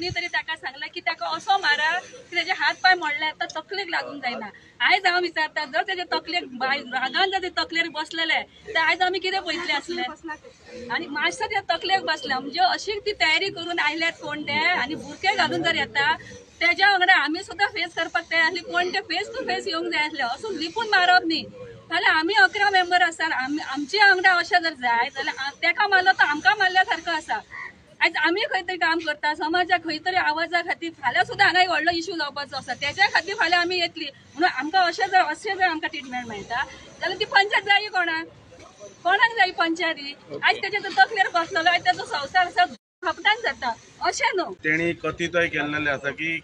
कोणी तरी ताका सांगला की ताका असो मारा की त्याचे हात पाय मोडले आता तकलेक लागूंक जायना। आयज हांव विचारता जर त्याच्या तकलेक रागान जर तकलेर बसलेले तर आयज आमी कितें पळयतले आसले आणि मातशें त्या तकलेक बसला म्हणजे अशी ती तयारी करून आयल्यात कोण ते आणि बुरके घालून जर येता त्याच्या वांगडा आमी सुद्धा फेस करपाक तयार आसली कोण ते फेस टू फेस येवंक जाय आसले असो लिपून मारप न्ही। जाल्यार आमी 11 मेंबर आसा आमच्या वांगडा अशें जर जाय जाल्यार तेका मारलो तर आमकां मारल्या सारको आसा। आज आमी खंय तरी काम करता समाजाक खंय तरी आवाजा खातीर फाल्यां सुद्दां हांगा एक व्हडलो इश्यू जावपाचो आसा त्याच्या खातीर फाल्यां आमी येतली म्हणून आमकां अशें जर आमकां ट्रिटमेंट मेळटा जाल्यार ती पंचायत जाय कोणाक जाय पंचायती। आयज तेच्या तकलेर बसलेलो आयज तेजो संवसार आसा खपटान जाता अशें न्हू। तेणी कथितय केल्लेले आसा की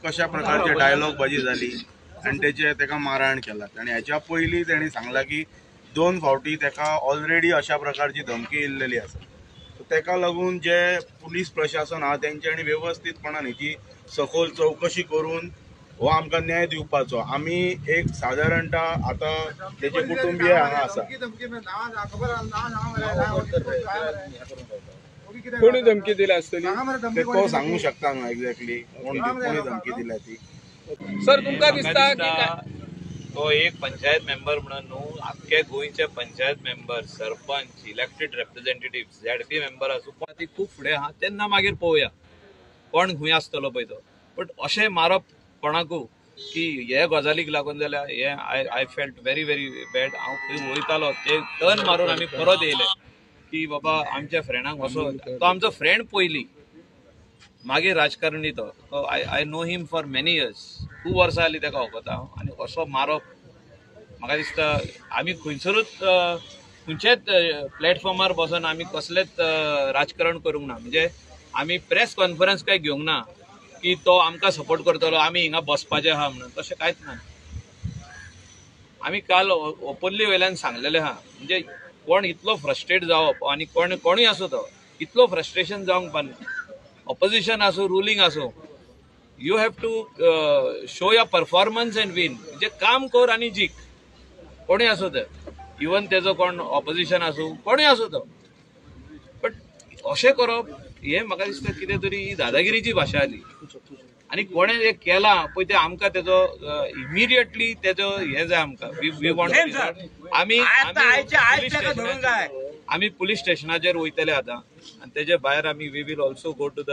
कशा प्रकारचे डायलॉग बाजी जाली आणि तेचे तेका मारहाण केलात आणि हेच्या पयलीं तेणी सांगला की 2 फावटी तेका ऑलरेडी अशा प्रकारची धमकी येयल्लेली आसा। तेका लागून जे पुलीस प्रशासन आहा तेंच्यांनी व्यवस्थितपणान हेची सखोल चौकशी करून हो आमकां न्याय दिवपाचो। आमी एक साधारणतः आता तेचे कुटुंबीय हांगा आसा कोणी धमकी दिली आसतली ते तो सांगू शकता ना एक्झॅक्टली कोणी धमकी दिल्या ती। सर तुमकां दिसता की तो एक पंचायत मेंबर म्हणून न्हू आख्खे गोंयचे panchayat member sarpanch elected representative ZP member आसूं ती खूब फुडें आहा तेन्ना मागीर पळोवया कोण खंय आसतलो पळय तो। बट अशें मारप कोणाकू की हे गजालीक लागून जाल्यार हे आय फेल्ट व्हेरी बॅड। हांव खंय वयतालो ते टर्न मारून आमी परत येयले की बाबा आमच्या फ्रेंडाक असो तो आमचो फ्रेंड पयलीं मागीर राजकारणी तो I know him for many years 2 वर्सां जालीं ताका वळखता हांव आनी असो मारप म्हाका दिसता आमी खंयचेच प्लॅटफॉर्मार बसून आमी कसलेंच राजकारण करूंक ना। म्हणजे आमी प्रेस कॉन्फरन्स काय घेवंक ना की तो आमकां सपोर्ट करतलो आमी हिंगा बसपाचें आहा म्हणून तशें कांयच ना। आमी काल ओपनली वयल्यान सांगलेलें आहा म्हणजे कोण इतलो फ्रस्ट्रेट जावप आनी कोणूय आसूं तो इतलो फ्रस्ट्रेशन जावंक पाना। ऑपोजिशन आसूं रुलींग आसूं you have to show your performance and win म्हणजे काम कर आनी जीक कोणूय आसूं ते इवन तेजो कोण ऑपोजिशन आसूं कोणूय आसूं तो। बट अशें करप हे म्हाका दिसता कितें तरी दादागिरीची भाशा आली आनी कोणें हें केलां पळय ते आमकां तेजो इमिडिएटली तेजो हें जाय आमकां वी वॉन्ट आमी पुलीस स्टेशनाचेर वयतले आतां आनी तेजे भायर आमी we will also go to the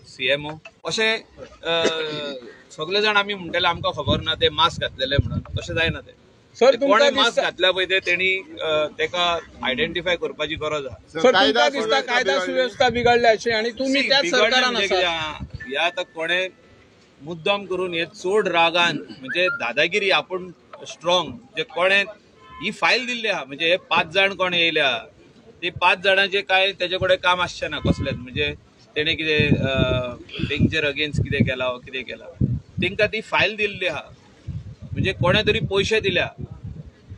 CMO। अशें सगळे जाण आमी म्हणटले आमकां खबर ना ते मास्क घातलेले म्हणून तशें जायना ते। सर कोणें मास्क घातल्या पळय ते तेणी तेका आयडेंटिफाय करपाची गरज आहा। सर तुमकां दिसता कायदा सुव्यवस्था बिगडल्या अशें आनी तुमी त्याच सरकारान आसा ह्या आतां कोणें मुद्दाम करून हे चड रागान म्हणजे दादागिरी आपूण स्ट्रॉंग म्हणजे कोणें ही फायल दिल्ली आहा म्हणजे हे 5 जाण कोण येयले आहा ते 5 जाणांचे काय तेजे कडेन काम आसचें ना कसलेंच म्हणजे तेणें कितें तेंचेर अगेन्स्ट कितें केला कितें केला तेंकां ती फायल दिल्ली आहा म्हणजे कोणें तरी पयशे दिल्या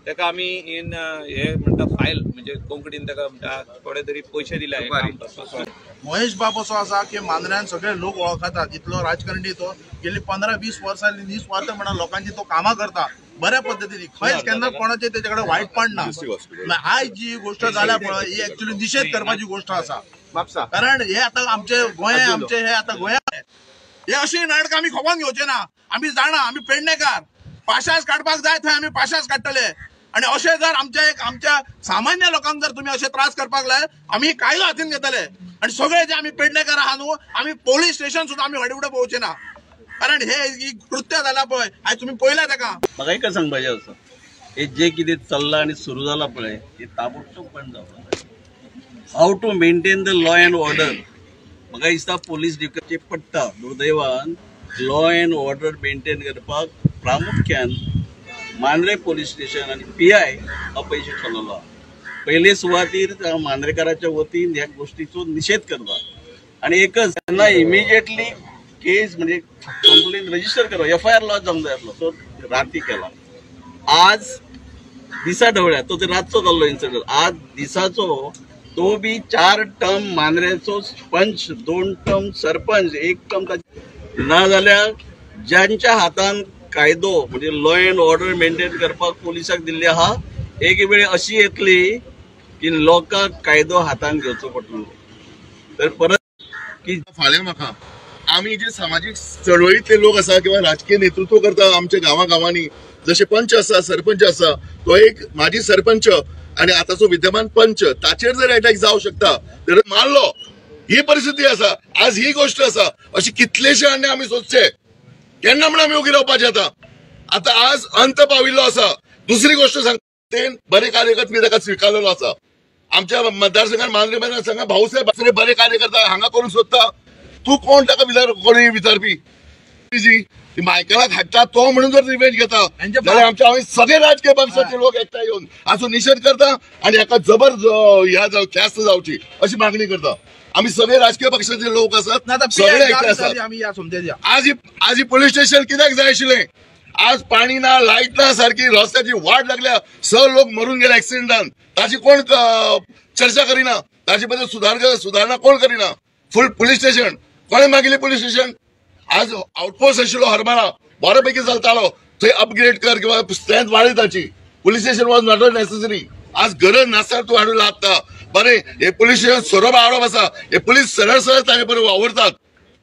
तेका आमी इन हे म्हणटा फायल म्हणजे कोंकणीन तेका म्हणटा कोणें तरी पयशे दिल्या हे काम करपाक। महेश बाब असो आसा की मांद्र्यान सगळे लोक वळखतात इतलो राजकारणी तो गेली 15-20 वर्सां निस्वार्थ म्हणून लोकांची तो कामां करता बऱ्या पद्धतीने खंयच केन्ना कोणाचे तेजे कडेन वायटपण ना। आयज जी गोष्ट जाल्या पळय ही एक्चुअली निशेध करपाची गोष्ट आसा कारण हे आतां आमचे गोंय आमचे हे आतां गोंयांत हे अशी नाटकां आमी खपोवन घेवचे ना। आमी जाणा आमी पेडणेकार पाशास काडपाक जाय थंय आमी पाशास काडटले आणि अशें जर आमच्या सामान्य लोकांक जर तुमी अशें त्रास करपाक लाय आमी कायदो हातीन घेतले आणि सगळे जे आमी पेडणेकार आहा न्हू आमी पोलीस स्टेशन सुद्दां आमी व्हडे व्हडे पोवचे ना कारण हे कृत्य जालां पळय आयज तुमी पळयला तेका। म्हाका एक सांगपाचें आसा हे जे कितें चल्लां आनी सुरू जालां पळय हे ताबडतोब बंद जावपाक how to maintain the law and order. म्हाका दिसता पोलीस डिपार्टमेंटाचे पडटा दुर्दैवान लॉ अँड ऑर्डर मेंटेन करपाक प्रामुख्यान मांद्रे पोलीस स्टेशन आणि PI अपयशी ठरलो आहा। पयले सुवातीर मांद्रेकाराच्या वतीन ह्या गोष्टीचो निषेध करता आणि एकच त्यांना इमिजिएटली केस म्हणजे कंप्लेन रजिस्टर करप FIR लॉज जावंक जाय आसलो तो राती केला। आज दिसा ढवळ्या तो रातचो जाल्लो इन्सिडंट आज दिसाचो तो बी 4 टर्म मांद्रेचो पंच 2 टर्म सरपंच 1 टर्म ना जाल्यार ज्यांच्या हातान कायदो म्हणजे लॉ अँड ऑर्डर मेंटेन करपाक पोलिसाक दिल्ली आहा एक वेळ अशी येतली की लोकांक कायदो हातान घेवचो पडटलो तर परत की फाल्यां म्हाका आमी जे सामाजीक चळवळीतले लोक आसा किंवा राजकीय नेतृत्व करता आमच्या गांवांनी जसे पंच आसा सरपंच आसा तो एक माजी सरपंच आणि आताचो विद्यमान पंच ताचेर जर अटॅक जावं शकता तर मारलो ही परिस्थिती आसा आज ही गोष्ट आसा अशी कितलेशे आनी आमी सोदचे केन्ना म्हणून आमी उगी रावपाचे आता आज अंत पाविल्लो आसा दुसरी गोष्ट सांगते बरे कार्यकर्ते ताका स्विकारलेलो आसा आमच्या मतदारसंघात मांद्रे मतदारसंघात भाऊसाहेब बरे कार्यकर्ता हांगा करून सोदता तू कोण ताका विचारपी जी मायकलाक हाडटा तो म्हणून जर रिवेंज घेता जाल्यार आमचे सगळे राजकीय पक्षाचे लोक एकठांय येवन हाचो निशेध करता आणि हाका जबर ख्यास्त जावची अशी मागणी करता आम्ही सगळे राजकीय पक्षाचे लोक आसात सगळे एकठांय आसात आज ही पोलीस स्टेशन कित्याक जाय आशिल्लें आज पाणी ना लाईट ना सारखी रस्त्याची वाट लागल्या लोक मरून गेले ऍक्सिडेंटान ताची कोण चर्चा करिना ताचे बद्दल सुधारणा कोण करिना फुल पोलीस स्टेशन कोणे मागिल्ले पोलीस स्टेशन आज आउटपोस्ट आशिल्लो हरमाळा बऱ्यापैकी चलतालो थंय अपग्रेड कर किंवा स्ट्रेंथ वाडय ताची police station was not necessary आज गरज नासता तूं हाडून लागता बरें हे पोलीस स्टेशन सोरोप आवडप आसा हे पुलीस सरळ सरळ ताचे बरोबर वावरतात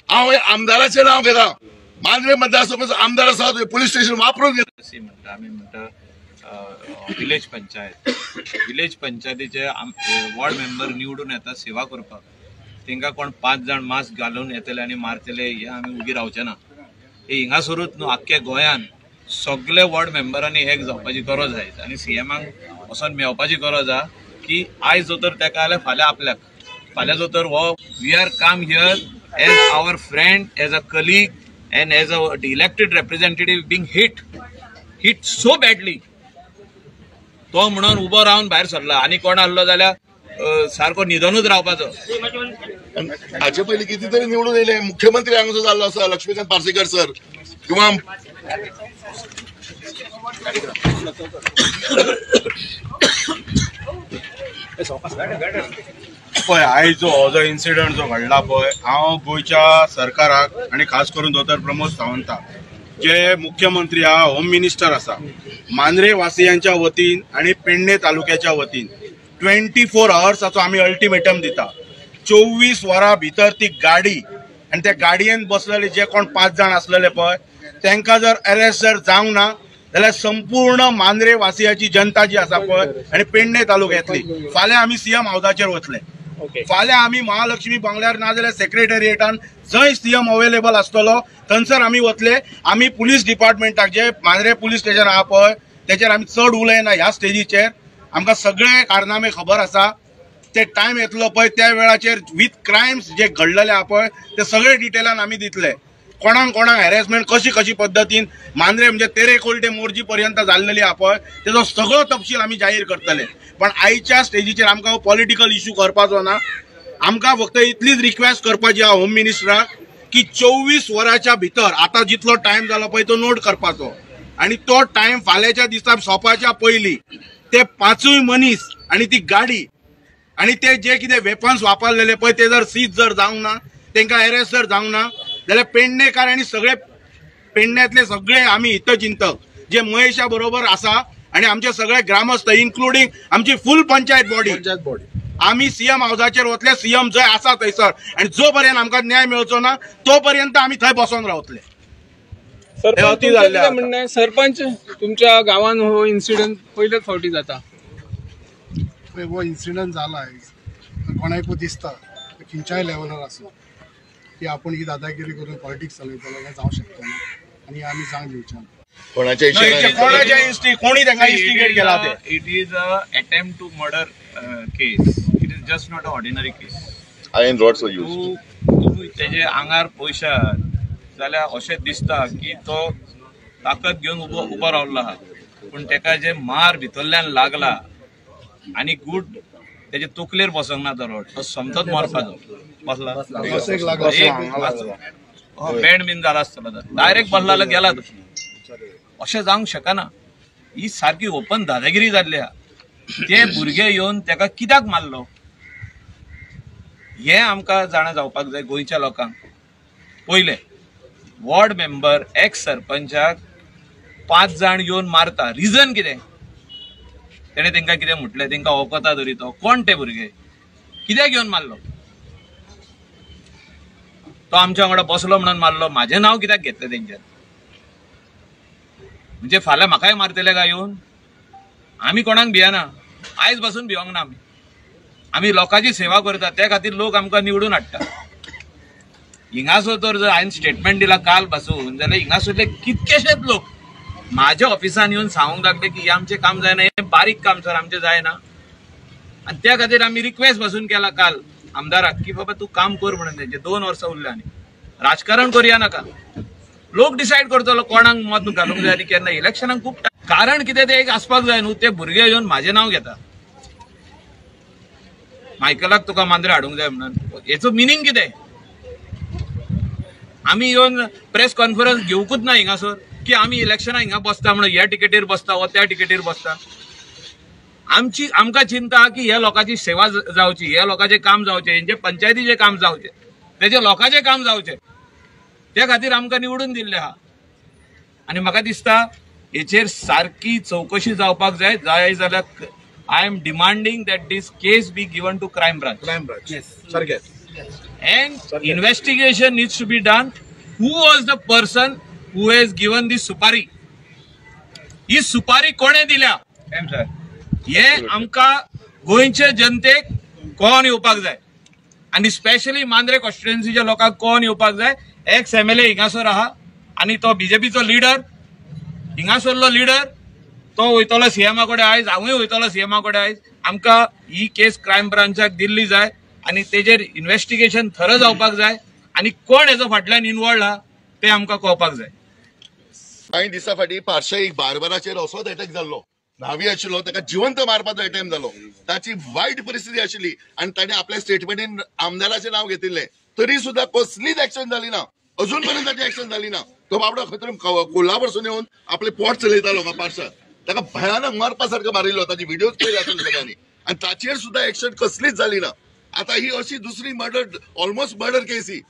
हांव आमदाराचें नांव घेता मांद्रे मतदारसंघाचो आमदार आसा तो पुलीस स्टेशन वापरून घेता म्हणटा आमी म्हणटा विलेज पंचायतीचे वॉर्ड मेंबर निवडून येता सेवा करपाक तांकां कोण 5 जाण मास्क घालून येतले आनी मारतले हे आमी उगी रावचे ना हे हिंगासरूच न्हू आख्ख्या गोंयान सगळे वॉर्ड मेंबरांनी एक जावपाची गरज आय आनी सीएमाक वचोन मेळपाची गरज आहा की आयज जो तर ताका जाल्यार फाल्यां आपल्याक फाल्यां जो तर हो we are come here as our friend as a colleague and as a elected representative being hit so badly तो म्हणून उबो रावन भायर सरला आनी कोण आसलो जाल्यार सारको निधनूच रावपाचो हाचे पयलीं किती तरी निवडून येयले मुख्यमंत्री हांगाचो जाल्लो आसा लक्ष्मीकांत पार्सेकर सर किंवा पळय आयज हो जो इन्सिडंट जो घडला पळय हांव गोंयच्या सरकाराक आनी खास करून दोतोर प्रमोद सावंताक जे मुख्यमंत्री आहा होम मिनिस्टर आसा मांद्रे वासियांच्या वतीन आनी पेडणे तालुक्याच्या वतीन 24 आवर्साचो आमी अल्टिमेटम दिता 24 वरां भितर ती गाडी आनी त्या गाडयेन बसलेले जे कोण 5 जाण आसलेले पळय तांकां जर अरेस्ट जर जावंक ना जाल्यार संपूर्ण मांद्रे वासियाची जनता जी आसा पळय आनी पेडणे तालुक्यांतली फाल्यां आमी सीएम हावजाचेर वतले फाल्यां आमी महालक्ष्मी बंगल्यार ना जाल्यार सेक्रेटरिएटान जंय सीएम अवेलेबल आसतलो थंयसर आमी वतले आमी पुलीस डिपार्टमेंटाक जे मांद्रे पुलीस स्टेशन आहा पळय तेचेर आमी चड उलयना ह्या स्टेजीचेर आमकां सगळे कारनामे खबर आसा ते टायम येतलो पळय त्या वेळाचेर विथ क्रायम्स जे घडलेले आहा पळय ते सगळे डिटेलान आमी दितले कोणाक हॅरेसमेंट कशी पद्दतीन मांद्रे म्हणजे तेरेकोलटे मोर्जी पर्यंत जाल्लेली आहा पळय तेजो सगळो तपशील आमी जाहीर करतले पण आयच्या स्टेजीचेर आमकां पॉलिटिकल इश्यू करपाचो ना आमकां फक्त इतलीच रिक्वेस्ट करपाची आहा होम मिनिस्टराक की 24 वरांच्या भितर आता जितलो टायम जालो पळय तो नोट करपाचो आणि तो टायम फाल्यांच्या दिसा सोंपपाच्या पयलीं ते 5 मनीस आणि ती गाडी आणि ते जे कितें वेपन्स वापरलेले पळय ते जर सीज जर जावंक ना तांकां अरेस्ट जर जावंक ना जाल्यार पेडणेकार आनी सगळे पेडण्यातले सगळे आमी हितचिंतक जे महेशा बरोबर आसा आणि आमचे सगळे ग्रामस्थ इन्क्लुडिंग आमची फुल पंचायत बॉडी आम्ही सीएम हाऊसाचेर वतले सीएम जंय आसा थंयसर आणि जो पर्यंत आमकां न्याय मेळचो ना तो पर्यंत आमी थंय बसून रावतले सरपंच तुमच्या गावान हो इन्सिडंट पहिलेच फावटी जाता हो इन्सिडंट जाला कोणाकूय दिसता खंयच्याय लेवलार आसूं की आपण ही दादागिरी करून पॉलिटिक्स चलयतलो जावं शकता ना आणि आमी जावंक दिवचे कोणी तांकां इन्स्टिगेट केला ते it is a attempt to murder case it is just not a ordinary case iron rods were used तूं तेजे आंगार पयशात जाल्यार अशें दिसता की तो ताकद घेवन उबो रावल्लो आहा पूण ताका जे मार भितरल्यान लागला आनी गुड तेजे तकलेर बसोंक ना तो रॉड तो समतोच मरपाचो बसला बँड बीन जाला आसतलो डायरेक्ट बसला गेला तो अशें जावंक शकना ही सारकी ओपन दादागिरी जाल्ली आहा ते भुरगे येवन ताका कित्याक मारलो हे आमकां जाणा जावपाक जाय गोंयच्या लोकांक पयले वॉर्ड मेंबर एक्स सरपंचाक 5 जाण येवन मारता रिजन कितें तेणे तांकां कितें म्हटलें तांकां वखता तरी तो कोण ते भुरगे कित्याक येवन मारलो तो आमच्या वांगडा बसलो म्हणून मारलो. माझे नाव कित्याक घेतले तेंच्यान? म्हणजे फाल्यां म्हाकाय मारतले काय येवन? आमी कोणाक भियना, आयज पासून भिवंक ना. आमी लोकांची सेवा करता, त्या खातीर लोक आमकां निवडून हाडटा. हिंगासर तर जर हांवें स्टेटमेंट दिला काल पासून, जाल्यार हिंगासरले कितकेशेच लोक माझ्या ऑफिसान येवन सांगूंक लागले की हे आमचें काम जायना, हे बारीक काम सर आमचें जायना. आनी त्या खातीर आमी रिक्वेस्ट पासून केला काल आमदाराक की बाबा तूं काम कर म्हणून. तेंचे 2 वर्सां उरल्या आनी राजकारण करुया नाका. लोक डिसायड करतलो कोणाक मत घालूंक जाय आनी केन्ना. इलेक्शनाक खूब कारण कितें तें एक आसपाक जाय न्हू. ते भुरगे येवन म्हाजें नांव घेता, मायकलाक तुका मांद्रे हाडूंक जाय म्हणून. हेचो मिनींग कितें? आमी येवन प्रेस कॉन्फरन्स घेवकूच ना हिंगासर की आमी इलेक्शनाक हिंगा बसता म्हणून ह्या टिकेटीर बसता वा त्या टिकेटीर बसता. आमकां चिंता की ह्या लोकांची सेवा जावची, ह्या लोकांचें काम जावचें, हेंचे पंचायतीचें काम जावचें, तेजे लोकांचें काम जावचें. त्या खातीर आमकां निवडून दिल्ले आहा. आनी म्हाका दिसता हेचेर सारकी चवकशी जावपाक जाय. जाय जाल्यार I am demanding that this case be given to crime branch. सारकें. And investigation needs to be done. Who was the person who has given this supari? ही सुपारी कोणे दिल्या? हे आमकां गोंयचे जनतेक कळोन येवपाक जाय. आनी स्पेशली मांद्रे कॉन्स्टिट्युएन्सीच्या लोकांक कळोन येवपाक जाय. एक्स MLA हिंगासर आहा आनी तो बीजेपीचो लिडर, हिंगासरलो लिडर, तो वयतलो सीएमा कडेन आयज, हांवूय वयतलो सीएमा कडेन आयज. आमकां ही केस क्रायम ब्रांचाक दिल्ली जाय आनी तेजेर इन्व्हेस्टिगेशन थरो जावपाक जाय आनी कोण हेजो फाटल्यान इन्वॉल्ड आहा ते आमकां कळपाक जाय. कांय दिसा फाटीं पार्शा एक बार्बराचेर असोच अटॅक जाल्लो. न्हावी आशिल्लो, ताका जिवंत मारपाचो अटेम्प्ट जालो. ताची वायट परिस्थिती आशिल्ली आनी ताणें आपल्या स्टेटमेंटीन आमदाराचें नांव घेतिल्लें, तरी सुद्दां कसलीच एक्शन जाली ना. अजून पर्यंत ताची एक्शन जाली ना. तो बाबडो खंय तरी कोल्हापूरसून येवन आपले पोट चलयतालो पार्शा. ताका भयानक मारपा सारको मारिल्लो. ताची व्हिडिओज पळयले आसतले सगळ्यांनी. आनी ताचेर सुद्दां एक्शन कसलीच जाली ना. आता ही अशी दुसरी मर्डर, ऑलमोस्ट मर्डर केस ही.